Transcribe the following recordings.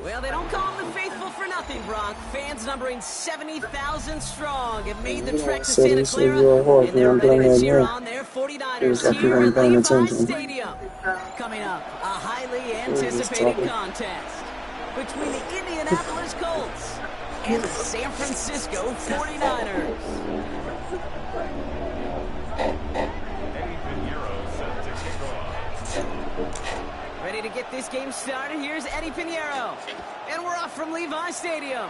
Well, they don't call them the faithful for nothing, Brock. Fans numbering 70,000 strong have made the trek to Santa Clara, and they're ready to cheer on their 49ers here at Levi's Stadium. Coming up, a highly anticipated contest between the Indianapolis Colts and the San Francisco 49ers. Ready to get this game started. Here's Eddie Pinheiro. And we're off from Levi's Stadium.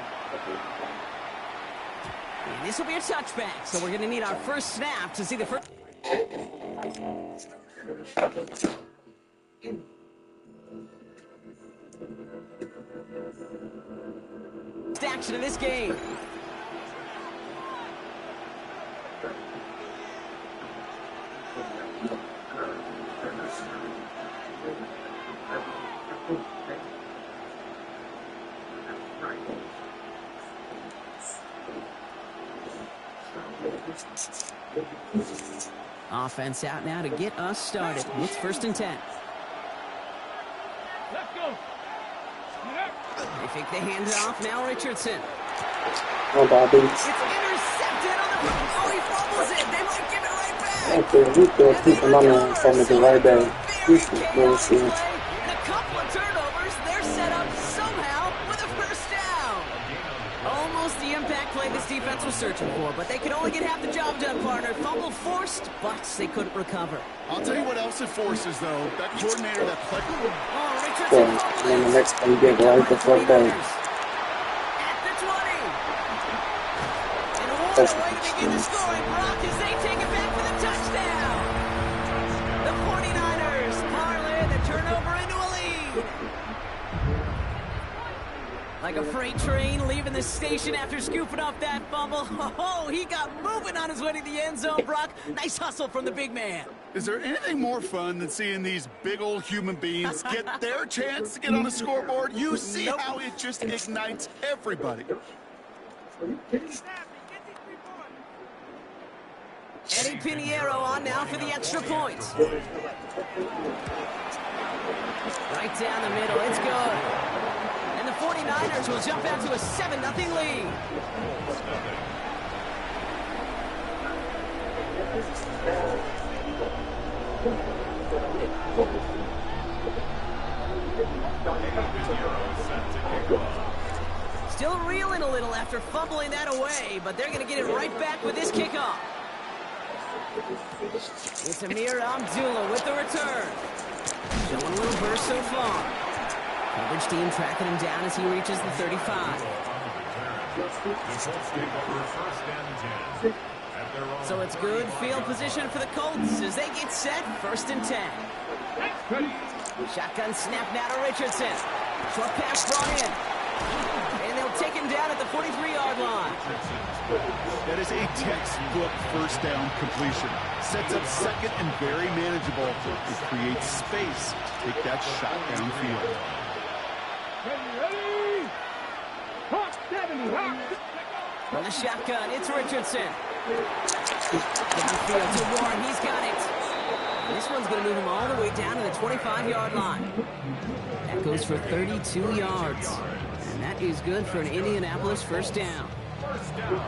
And this will be a touchback, so we're going to need our first snap to see the first action of this game. Offense out now to get us started. It's 1st and 10. Let's go. They think they hand it off now. Richardson. Oh, Bobby. It's intercepted on the. Oh, he fumbles it. They might give it right back. Okay, we could keep him on the from the right back. We should go see. And a couple of turnovers. They're set up somehow with a first down. Almost the impact play this defense was searching for, but they could only get half the job done, partner. Fumble forced, but they couldn't recover. I'll tell you what else it forces, though. That coordinator, that play. Oh, Richardson And then the next time you get right the fuck back. At the 20. And a way to begin the scoring, Brock, as they take it back for the touchdown. The 49ers parlay the turnover into a lead. Like a freight train leaving the station after scooping up that fumble. Oh, he got moving on his way to the end zone, Brock. Nice hustle from the big man. Is there anything more fun than seeing these big old human beings get their chance to get on the scoreboard? You see how it just ignites everybody. Eddie Pinheiro on now for the extra point. Right down the middle, it's good. And the 49ers will jump out to a 7-0 lead. Still reeling a little after fumbling that away, but they're going to get it right back with this kickoff. It's Amir Abdullah with the return. Showing a little burst so far. Coverage team tracking him down as he reaches the 35. So it's good field position for the Colts as they get set. 1st and 10. Shotgun snap now to Richardson. Short pass brought in. And they'll take him down at the 43-yard line. That is a textbook first down completion. Sets up second and very manageable. It creates space to take that shot downfield. Ready? Hawk 70, Hawk. On the shotgun, it's Richardson. Downfield to Warren, he's got it. This one's going to move him all the way down to the 25-yard line. That goes for 32 yards. And that is good for an Indianapolis first down.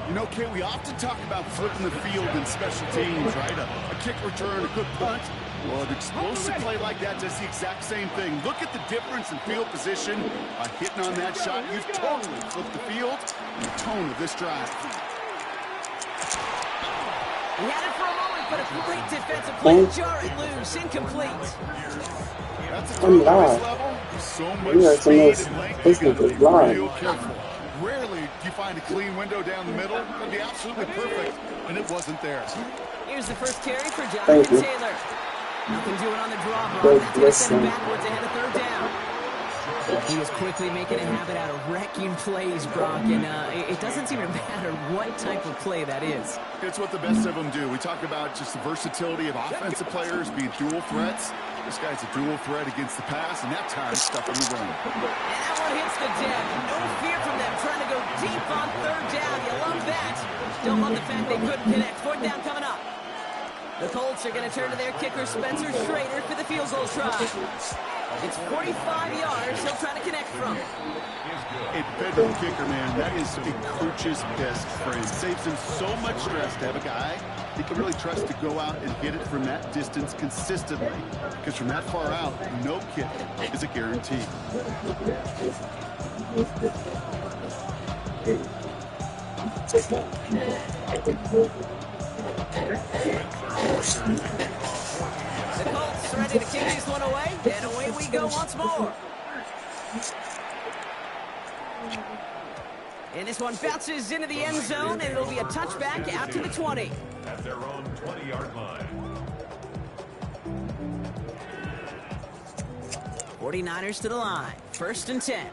You know, Kate, we often talk about flipping the field in special teams, right? A kick return, a good punt. Well, an explosive play like that does the exact same thing. Look at the difference in field position. By hitting on that shot, you've totally flipped the field and the tone of this drive. He had it for a moment, but a great defensive play. Jarrett loose, incomplete. That's a throw at this level. So much speed and length. Real careful. Rarely do you find a clean window down the middle. It would be absolutely perfect, and it wasn't there. Here's the first carry for Jonathan Taylor. Nothing doing on the draw, Brock. That's going to send him backwards ahead of 3rd down. He is quickly making a habit out of wrecking plays, Brock, and it doesn't seem to matter what type of play that is. It's what the best of them do. We talk about just the versatility of offensive players being dual threats. This guy's a dual threat against the pass, and that time stuff in the run. And that one hits the deck. No fear from them trying to go deep on 3rd down. You love that. Don't love the fact they couldn't connect. 4th down coming up. The Colts are going to turn to their kicker, Spencer Schrader, for the field goal try. It's 45 yards he'll try to connect from. A veteran kicker, man, that is a coach's best friend. Saves him so much stress to have a guy he can really trust to go out and hit it from that distance consistently. Because from that far out, no kick is a guarantee. The Colts ready to kick this one away, and away we go once more. And this one bounces into the end zone, and it'll be a touchback out to the 20. At their own 20-yard line. 49ers to the line. 1st and 10.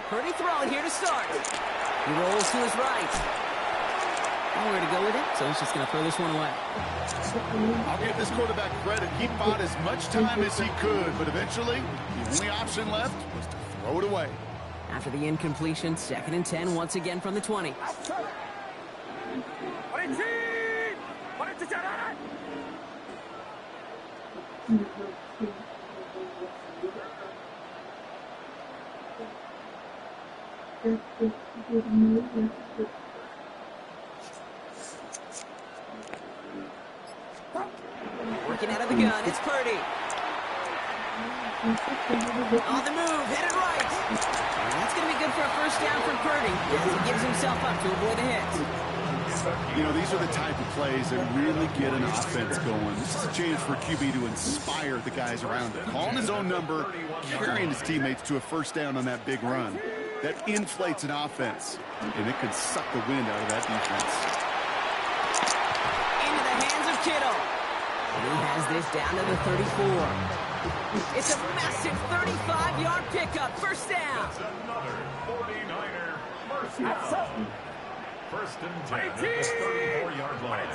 Purdy throwing here to start. He rolls to his right. Nowhere to go with it, so he's just going to throw this one away. I'll give this quarterback credit. He fought as much time as he could, but eventually, the only option left was to throw it away. After the incompletion, 2nd and 10 once again from the 20. Working out of the gun, it's Purdy. On the move, headed right. And that's going to be good for a first down for Purdy as he gives himself up to avoid the hit. You know, these are the type of plays that really get an offense going. This is a chance for QB to inspire the guys around him. Calling his own number, carrying his teammates to a first down on that big run. That inflates an offense, and it can suck the wind out of that defense. Into the hands of Kittle. And he has this down to the 34. It's a massive 35-yard pickup. First down. It's another 49er first down. 1st and 10 at the 34-yard line.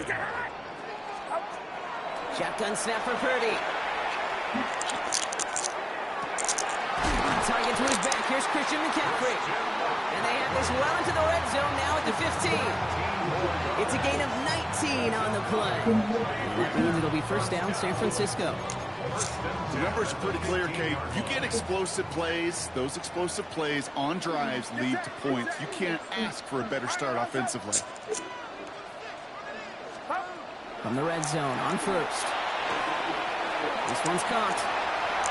Shotgun snap for Purdy. Target to his back. Here's Christian McCaffrey. And they have this well into the red zone now at the 15. It's a gain of 19 on the play. And that means it'll be first down, San Francisco. The numbers are pretty clear, Kate. You get explosive plays. Those explosive plays on drives lead to points. You can't ask for a better start offensively. From the red zone on first. This one's caught.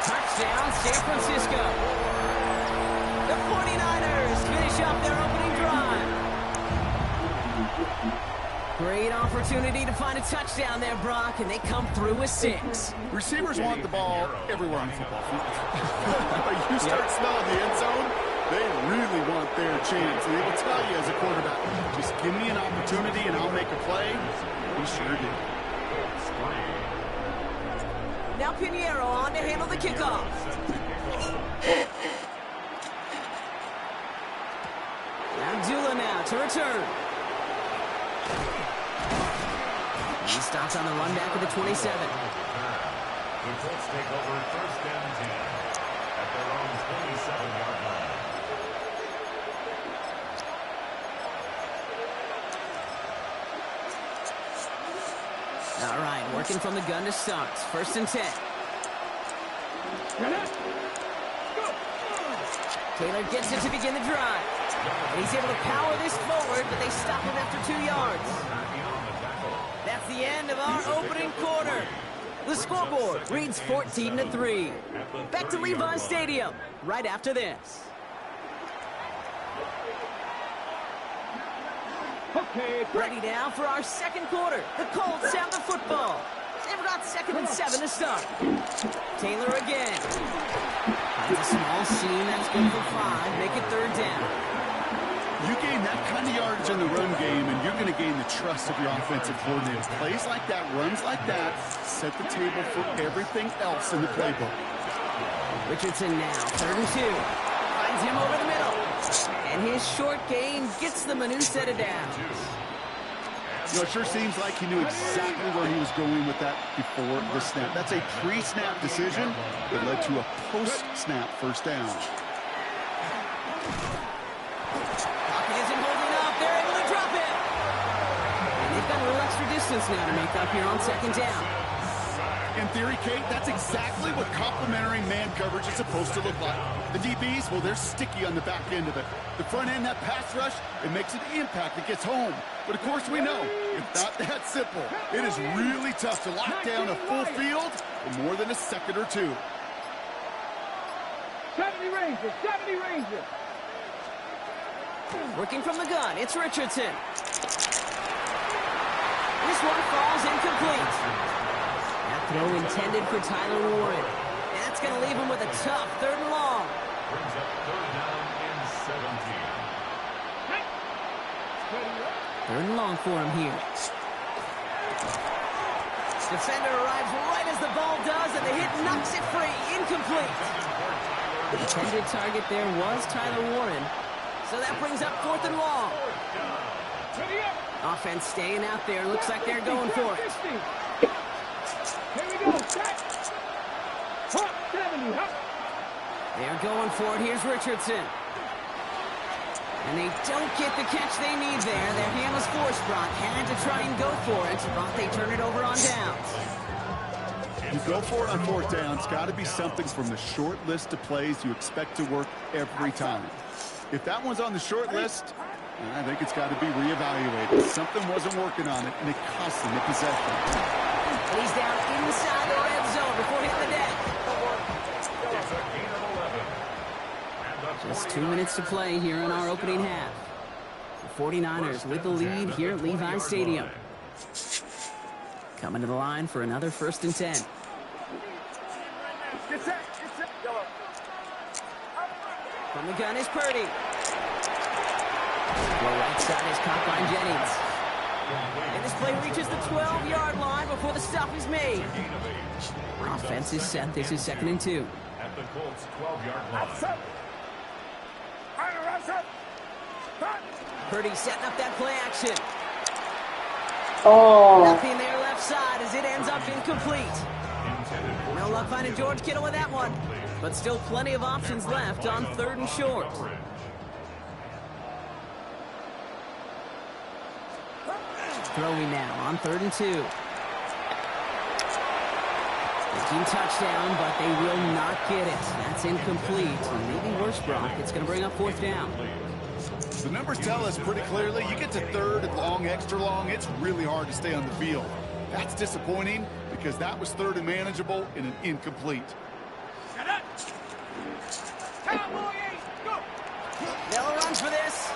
Touchdown, San Francisco. The 49ers finish up their opening drive. Great opportunity to find a touchdown there, Brock, and they come through with 6. Receivers want the ball everywhere on the football field. You start smelling the end zone, they really want their chance. And they will tell you as a quarterback, just give me an opportunity and I'll make a play. He sure did. Now Pinheiro on to handle the kickoff. Abdullah now to return. He stops on the run back of the 27. The Colts take over 1st and 10 at their own 27-yard line. All right, working from the gun to start. 1st and 10. Taylor gets it to begin the drive. And he's able to power this forward, but they stop him after 2 yards. That's the end of our opening quarter. The scoreboard reads 14-3. Back to Levi Stadium right after this. Okay, Ready now for our second quarter. The Colts have the football. They've got 2nd and 7 to start. Taylor again. Finds a small seam. That's good for 5. Make it 3rd down. You gain that kind of yardage in the run game, and you're going to gain the trust of your offensive coordinator. Plays like that, runs like that, set the table for everything else in the playbook. Richardson now, 3rd and 2. Finds him over the middle. And his short game gets them a new set of downs. You know, it sure seems like he knew exactly where he was going with that before the snap. That's a pre-snap decision that led to a post-snap first down. Pocket isn't holding up. They're able to drop him. And they've got distance now to make up here on second down. In theory, Kate, that's exactly what complementary man coverage is supposed to look like. The DBs, well, they're sticky on the back end of it. The front end, that pass rush, it makes an impact. It gets home. But, of course, we know it's not that simple. It is really tough to lock down a full field for more than a second or two. 70 Rangers, 70 Rangers. Working from the gun, it's Richardson. This one falls incomplete. That throw intended for Tyler Warren. That's going to leave him with a tough 3rd and long. Brings up 3rd down and 17. 3rd and long for him here. Defender arrives right as the ball does, and the hit knocks it free. Incomplete. The intended target there was Tyler Warren. So that brings up 4th and long. Offense staying out there. Looks like they're going for it. Here we go. Hop, 70. Hop. They're going for it. Here's Richardson. And they don't get the catch they need there. Their hand was forced. Brock had to try and go for it, but they turn it over on downs. You go for it on 4th down. It's got to be something from the short list of plays you expect to work every time. If that one's on the short list, I think it's got to be reevaluated. Something wasn't working on it, and it cost them the possession. He's down inside the red zone before hitting the deck. It's a gain of 11. Just 2 minutes to play here in our opening half. The 49ers with the lead here at Levi Stadium. Coming to the line for another 1st and 10. From the gun is Purdy. The right side is caught by Jennings. And this play reaches the 12-yard line before the stop is made. Offense is set. This is 2nd and 2. At the Colts' 12-yard line. Purdy setting up that play action. Oh, Nothing there left side as it ends up incomplete. No luck finding George Kittle with that one. But still plenty of options left on 3rd and short. Throwing now on 3rd and 2. Team touchdown, but they will not get it. That's incomplete. And maybe worse, Brock. It's going to bring up 4th down. The numbers tell us pretty clearly, you get to 3rd and long, extra long, it's really hard to stay on the field. That's disappointing because that was 3rd and manageable in an incomplete. Miller runs for this.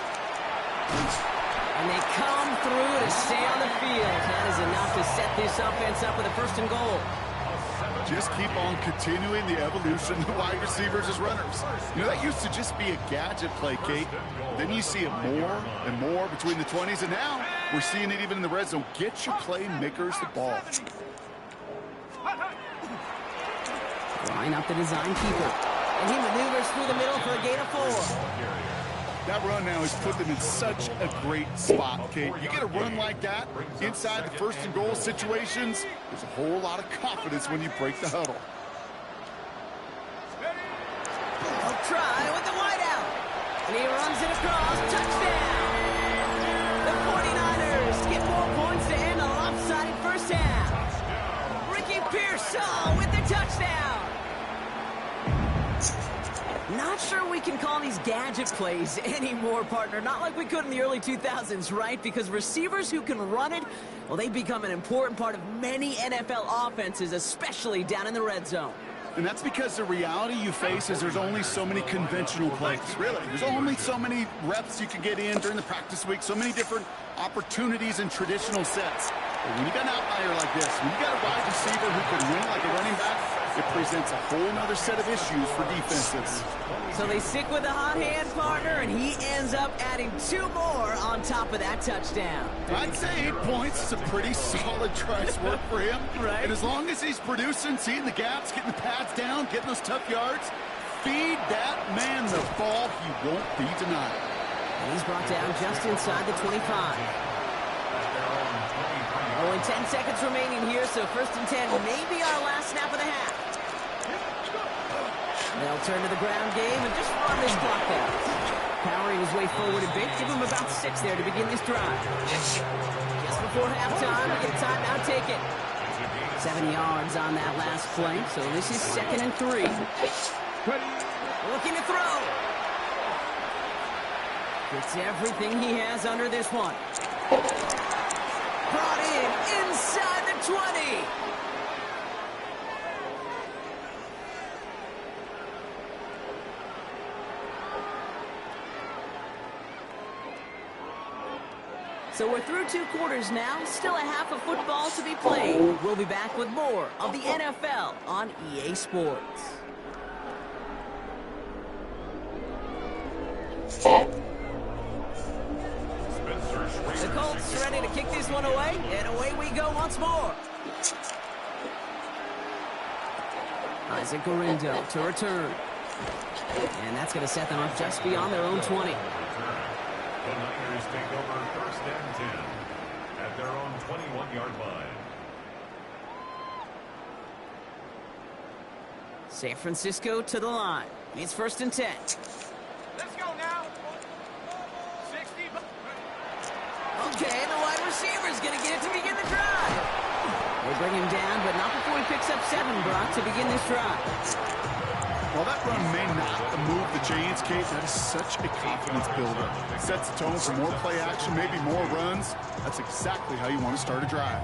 And they come through to stay on the field. That is enough to set this offense up with a 1st and goal. Just keep on continuing the evolution of wide receivers as runners. You know, that used to just be a gadget play, Kate. Then you see it more and more between the 20s, and now we're seeing it even in the red zone. Get your playmakers the ball. Line up the design keeper. And he maneuvers through the middle for a gain of 4. That run now has put them in such a great spot, Kate. You get a run like that inside the 1st and goal situations, there's a whole lot of confidence when you break the huddle. He'll try with the wideout. And he runs it across. Touchdown! The 49ers get more points to end a lopsided 1st half. Ricky Pearsall with the touchdown. Not sure we can call these gadget plays anymore, partner. Not like we could in the early 2000s, right? Because receivers who can run it, well, they've become an important part of many NFL offenses, especially down in the red zone. And that's because the reality you face is there's only so many conventional plays, really. There's only so many reps you can get in during the practice week, so many different opportunities and traditional sets. But when you got an outlier like this, when you got a wide receiver who can win like a running back, it presents a whole other set of issues for defenses. So they stick with the hot hand, partner, and he ends up adding 2 more on top of that touchdown. I'd say 8 points is a pretty solid try's work for him. Right. And as long as he's producing, seeing the gaps, getting the pads down, getting those tough yards, feed that man the ball, he won't be denied. And he's brought down just inside the 25. Oh, and 10 seconds remaining here, so 1st and 10, maybe our last snap of the half. They'll turn to the ground game and just run this clock out. powering his way forward a bit. Give him about 6 there to begin this drive. Just before halftime, we get a timeout, take it. 7 yards on that last play, so this is 2nd and 3. Looking to throw. Gets everything he has under this one. Brought in inside the 20. So we're through 2 quarters now, still a half of football to be played. We'll be back with more of the NFL on EA Sports. The Colts ready to kick this one away, and away we go once more. Isaac Gorindo to return. And that's going to set them up just beyond their own 20. The Niners take over 1st and 10 at their own 21-yard line. San Francisco to the line. It's 1st and 10. Let's go now. 60. Okay, the wide receiver's going to get it to begin the drive. They bring him down, but not before he picks up 7, Brock, to begin this drive. While that run may not move the chains, Kate, that is such a confidence builder. It sets the tone for more play action, maybe more runs. That's exactly how you want to start a drive.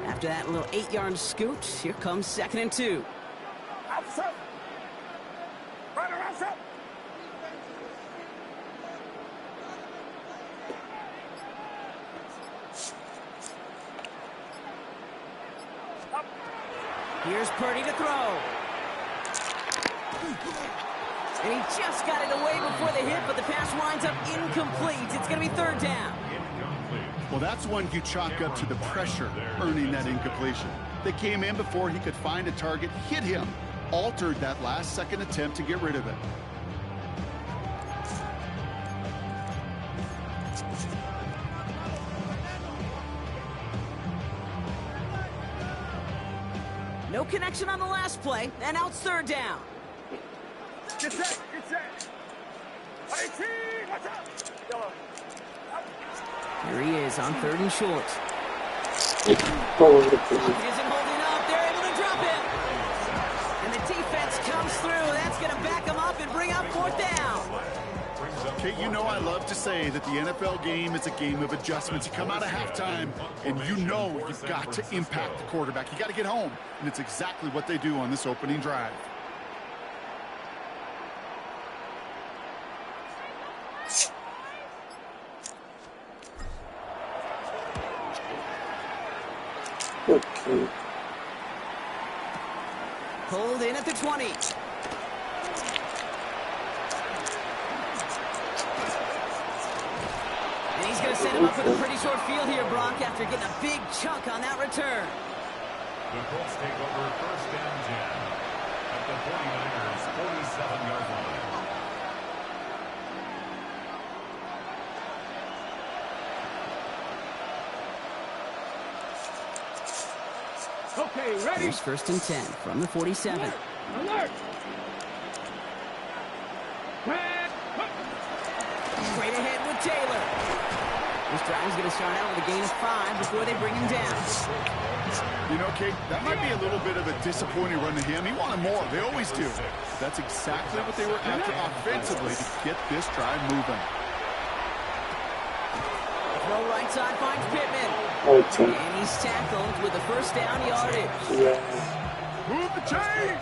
After that little 8-yard scoot, here comes 2nd and 2. Outside. Right around outside. Here's Purdy to throw. And he just got it away before the hit, but the pass winds up incomplete. It's going to be 3rd down. Well, that's one you chalk up to the pressure earning that incompletion. They came in before he could find a target, hit him, altered that last-second attempt to get rid of it. No connection on the last play, and now it's 3rd down. Get set. Get set. 18. Watch out. Yellow. Here he is on 3rd and short. Oh, He isn't holding up. They're able to drop him. And the defense comes through. That's going to back him up and bring up 4th down. Kate, you know I love to say that the NFL game is a game of adjustments. You come out of halftime, and you know you've got to impact the quarterback. You got to get home, and it's exactly what they do on this opening drive. okay. Pulled in at the 20. And he's going to set him up with a pretty short field here, Brock, after getting a big chunk on that return. The Colts take over 1st and 10 at the 49ers' 47-yard line. Okay, ready. Here's 1st and 10 from the 47. Alert. Straight ahead with Taylor. This drive is going to start out with a gain of 5 before they bring him down. You know, Kate, that might be a little bit of a disappointing run to him. He wanted more. They always do. That's exactly what they were after offensively to get this drive moving. Throw right side finds Pittman. Okay. And he's tackled with the 1st down yardage. Yeah. Move the chains!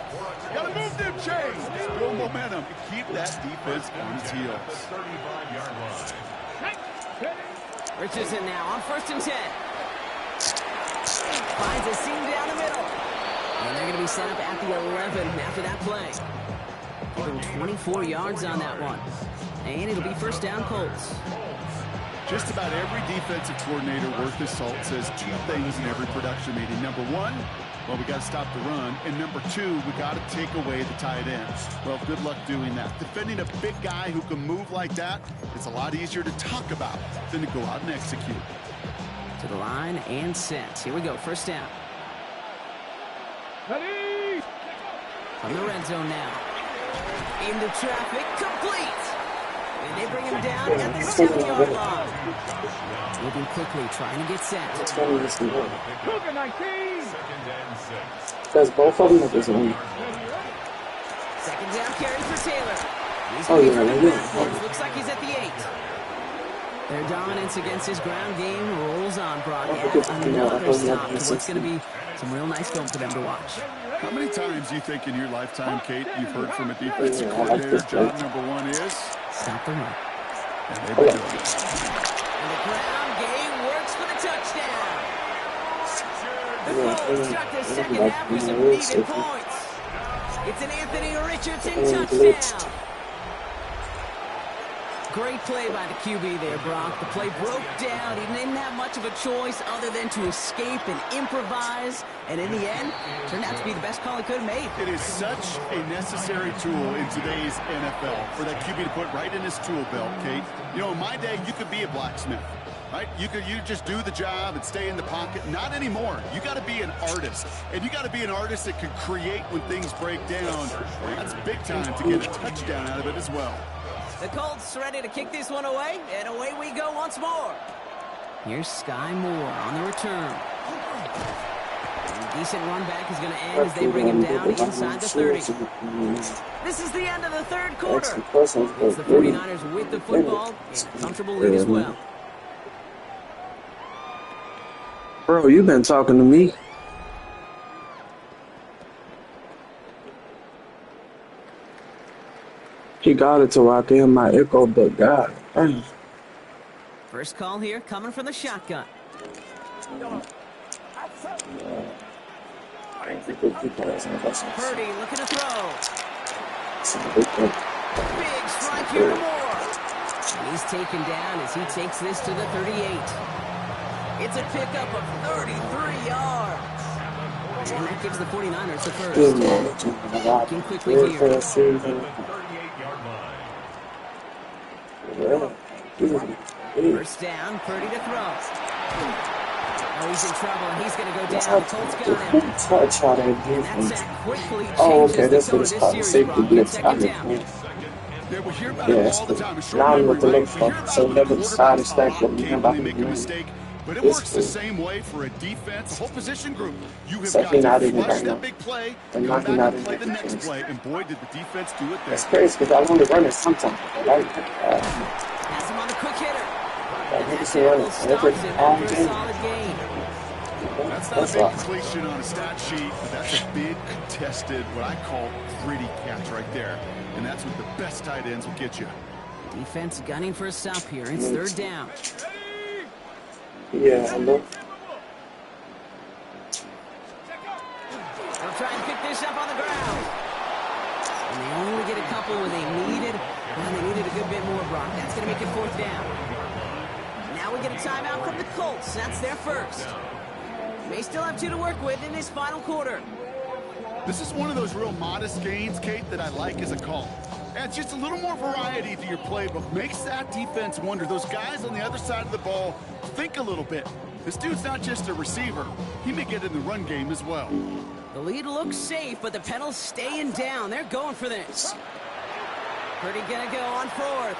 Gotta move them chains! Just build momentum and keep that defense on its heels. 35-yard line. Richardson now on 1st and 10. Finds a seam down the middle. And they're going to be set up at the 11 after that play. Give him 24 yards on that one. And it'll be 1st down Colts. Just about every defensive coordinator worth his salt says 2 things in every production meeting. Number 1, well, we got to stop the run. And number 2, we got to take away the tight ends. Well, good luck doing that. Defending a big guy who can move like that, it's a lot easier to talk about than to go out and execute. To the line and set. Here we go, 1st down. Ready. From the red zone now. Into traffic, complete. And they bring him down at the 7-yard line. Moving quickly, trying to get set. Cougar 19. Second and 6. Because both of them are just one. Second down carry for Taylor. He's Oh, going yeah, to yeah. backwards. Looks like he's at the 8. Their dominance against his ground game rolls on, Brock. Another stop to what's going to be some real nice film for them to watch. How many times do you think in your lifetime, Kate, you've heard from a defensive coordinator, job number 1 is? Stop the run. And they've been doing it. And the ground game works for the touchdown. The Colts got their second half with some needed points. It's an Anthony Richardson touchdown. Great play by the QB there, Brock. The play broke down. He didn't have much of a choice other than to escape and improvise. And in the end, turned out to be the best call he could have made. It is such a necessary tool in today's NFL for that QB to put right in his tool belt, Kate. You know, in my day, you could be a blacksmith, right? You just do the job and stay in the pocket. Not anymore. You got to be an artist, and you got to be an artist that can create when things break down. That's big time to get a touchdown out of it as well. The Colts ready to kick this one away, and away we go once more. Here's Sky Moore on the return. Decent run back is going to end as they bring him down inside the 30. This is the end of the third quarter. It's the 49ers with the football and a comfortable lead as well. Bro, you been talking to me. He got it to where I can hear my echo, but God. First call here coming from the shotgun. Purdy looking to throw. Big strike here to Moore. And he's taken down as he takes this to the 38. It's a pickup of 33 yards. And that gives the 49ers the first. Looking quickly here. First down, Purdy to throw. Oh, he's in trouble, and he's going to go down. The Colts got him. And that sack quickly changes the tone of this series, Brock. Second down. Yeah, we hear about it all the time. It's short Now I'm memory, with the right? look We hear for. about So the never decide to quarterback stack them. occasionally make a mistake, but it works the same way for a defense, a whole position group. You have got to flush that big play, come back and play the next play, and boy, did the defense do it there. It's crazy because I want to run it sometimes. Right? Has him on the quick hitter. I need to see run it. Stops him after a solid gain. That's not a big completion on a stat sheet, but that's a big contested, what I call gritty catch right there. And that's what the best tight ends will get you. Defense gunning for a stop here. It's third down. Yeah, I know. They'll try and pick this up on the ground. And they only get a couple when they needed a good bit more, Brock. That's going to make it fourth down. Now we get a timeout from the Colts. That's their first. May still have 2 to work with in this final quarter. This is one of those real modest gains, Kate, that I like as a call. Adds just a little more variety to your playbook. Makes that defense wonder. Those guys on the other side of the ball think a little bit. This dude's not just a receiver. He may get in the run game as well. The lead looks safe, but the Penals staying down. They're going for this. Purdy gonna go on fourth.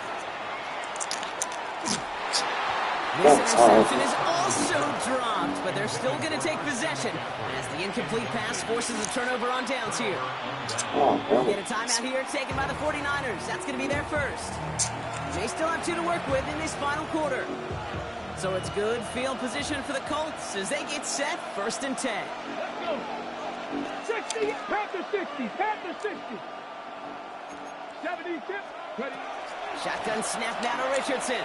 This interception is also dropped, but they're still going to take possession as the incomplete pass forces a turnover on downs here. We'll get a timeout here taken by the 49ers. That's going to be their first. They still have 2 to work with in this final quarter. So it's good field position for the Colts as they get set, first and 10. 60, Panther 60, Panther 60. 70, ready. Shotgun snap now to Richardson.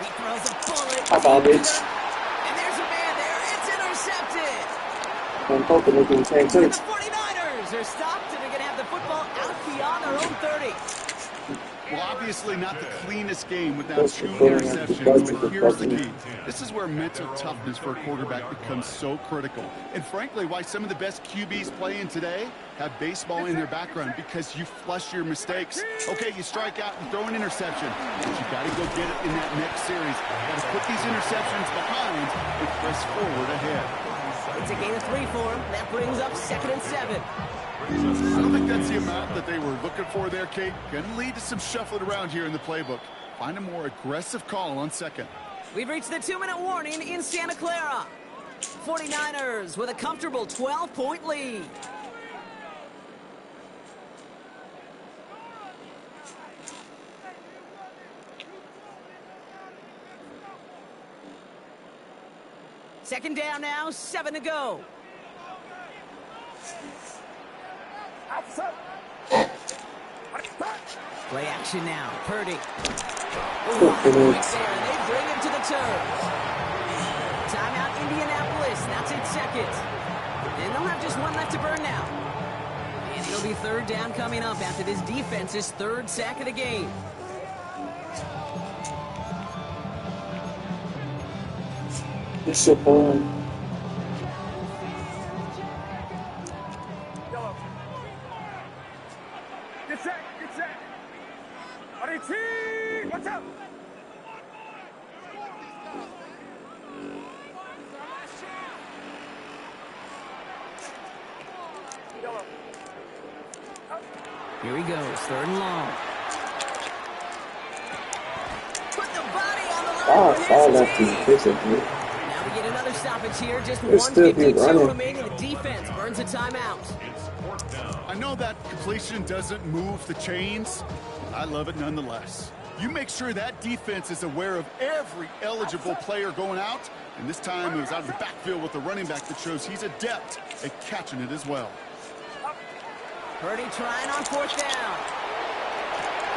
He throws a bullet. I found it. And there's a man there. It's intercepted. I'm hoping they can take And too. the 49ers are stopped, and they're going to have the football out beyond their own 30. Well, obviously not the cleanest game without 2 interceptions, but here's the key. This is where mental toughness for a quarterback becomes so critical. And frankly, why some of the best QBs playing today have baseball in their background, because you flush your mistakes. Okay, you strike out and throw an interception, but you got to go get it in that next series. Got to put these interceptions behind and press forward ahead. It's a gain of 3 for him. That brings up 2nd and 7. I don't think that's the amount that they were looking for there, Kate. Going to lead to some shuffling around here in the playbook. Find a more aggressive call on second. We've reached the 2-minute warning in Santa Clara. 49ers with a comfortable 12-point lead. Second down now, 7 to go. Play action now, Purdy. Quick there, they bring him to the turf. Timeout, Indianapolis, now take seconds. And they'll have just one left to burn now. And it'll be third down coming up after this defense's third sack of the game. It's so boring. Yellow. Get set, get set. RT, what's up? Yellow. Here he goes, third and long. Put the body on the line for his team. Now we get another stoppage here, just 1:52 remaining. The defense burns a timeout. I know that completion doesn't move the chains. I love it nonetheless. You make sure that defense is aware of every eligible player going out. And this time it was out of the backfield with the running back that shows he's adept at catching it as well. Purdy trying on fourth down.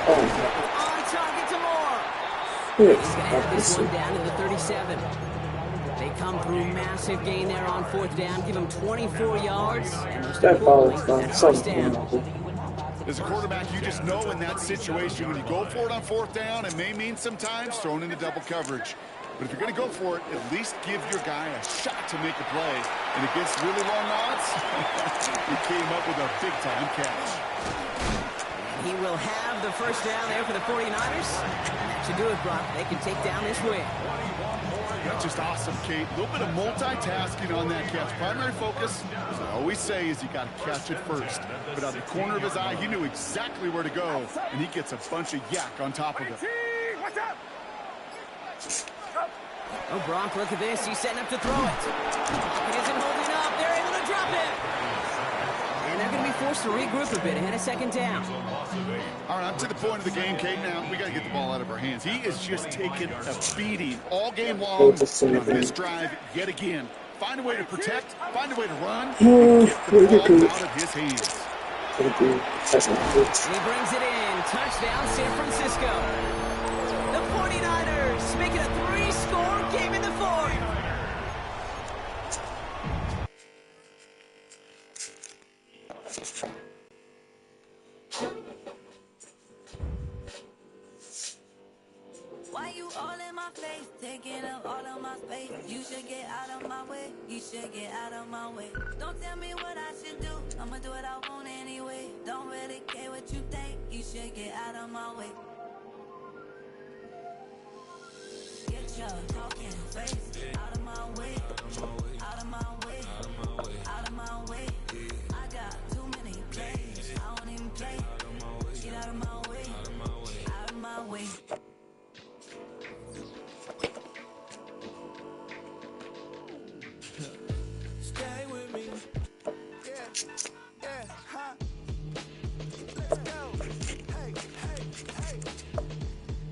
On target to Moore. He's going to have this one down to the 37. They come through massive gain there on fourth down, give him 24 yards. And That ball is gone. first down. As a quarterback, you just know in that situation when you go for it on fourth down, it may mean sometimes thrown into double coverage. But if you're going to go for it, at least give your guy a shot to make a play. And against really long odds, he came up with a big-time catch. He will have the first down there for the 49ers. And that should do it, Brock. They can take down this win. That's just awesome, Kate. A little bit of multitasking on that catch. Primary focus, as I always say, is you got to catch it first. But out of the corner of his eye, he knew exactly where to go, and he gets a bunch of yak on top of it. What's up? Oh, Brock, look at this. He's setting up to throw it. He isn't holding up. They're able to drop it. And they're going to be forced to regroup a bit ahead of second down. All right, I'm to the point of the game, Kate. Now, we got to get the ball out of our hands. He is just taking a beating all game long. And on this drive, yet again. Find a way to protect, find a way to run, and get the ball out of his hands. He brings it in. Touchdown, San Francisco. The 49ers make it a 3-score game in the fourth. Why you all in my face, taking up all of my space? You should get out of my way, you should get out of my way. Don't tell me what I should do, I'ma do what I want anyway. Don't really care what you think, you should get out of my way. Get your talking face out of my way, out of my way, out of my way. I got too many plays, I don't even play. Get out of my way, out of my way. Stay with me. Yeah, yeah.